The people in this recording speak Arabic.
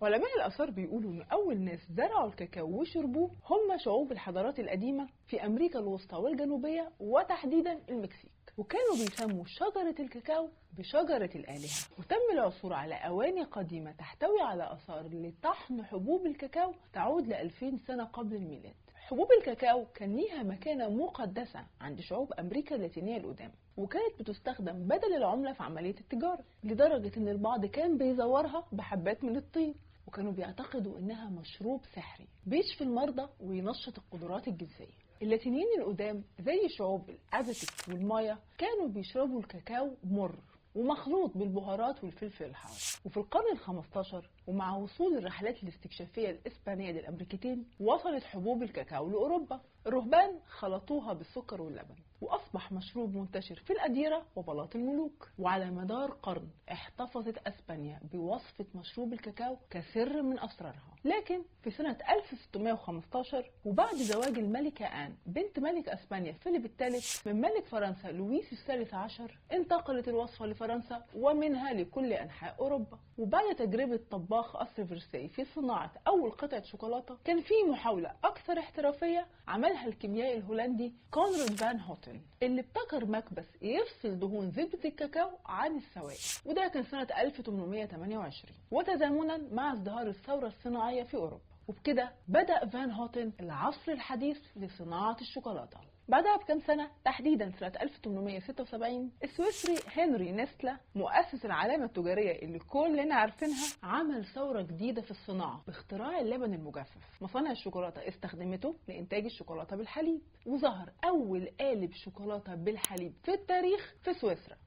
علماء الآثار بيقولوا إن أول ناس زرعوا الكاكاو وشربوه هم شعوب الحضارات القديمة في أمريكا الوسطى والجنوبية وتحديدا المكسيك، وكانوا بيسموا شجرة الكاكاو بشجرة الآلهة. وتم العثور على أواني قديمة تحتوي على آثار لطحن حبوب الكاكاو تعود ل2000 سنة قبل الميلاد. حبوب الكاكاو كان ليها مكانة مقدسة عند شعوب أمريكا اللاتينية القدام، وكانت بتستخدم بدل العملة في عملية التجارة، لدرجة إن البعض كان بيزورها بحبات من الطين، وكانوا بيعتقدوا إنها مشروب سحري بيشفي المرضى وينشط القدرات الجنسية. اللاتينيين القدام زي شعوب الأزتك والمايا كانوا بيشربوا الكاكاو مر ومخلوط بالبهارات والفلفل الحار. وفي القرن ال15 ومع وصول الرحلات الاستكشافية الإسبانية للأمريكتين وصلت حبوب الكاكاو لأوروبا. الرهبان خلطوها بالسكر واللبن وأصبح مشروب منتشر في الأديرة وبلاط الملوك. وعلى مدار قرن احتفظت أسبانيا بوصفة مشروب الكاكاو كسر من أسرارها. لكن في سنة 1615 وبعد زواج الملكة آن بنت ملك أسبانيا فيليب الثالث من ملك فرنسا لويس الثالث عشر، انتقلت الوصفة لفرنسا ومنها لكل أنحاء أوروبا. وبعد تجربة طباخ قصر فرساي في صناعة أول قطعة شوكولاتة، كان في محاولة أكثر احترافية عملها الكيميائي الهولندي كونراد فان هوتن، اللي ابتكر مكبس يفصل دهون زبدة الكاكاو عن السوائل، وده كان سنة 1828 وتزامنا مع ازدهار الثورة الصناعية في أوروبا. وبكده بدأ فان هوتن العصر الحديث لصناعة الشوكولاتة. بعدها بكم سنة، تحديدا سنة 1876، السويسري هنري نستلا مؤسس العلامة التجارية اللي كلنا عارفينها عمل ثورة جديدة في الصناعة باختراع اللبن المجفف. مصانع الشوكولاتة استخدمته لإنتاج الشوكولاتة بالحليب، وظهر أول قالب شوكولاتة بالحليب في التاريخ في سويسرا.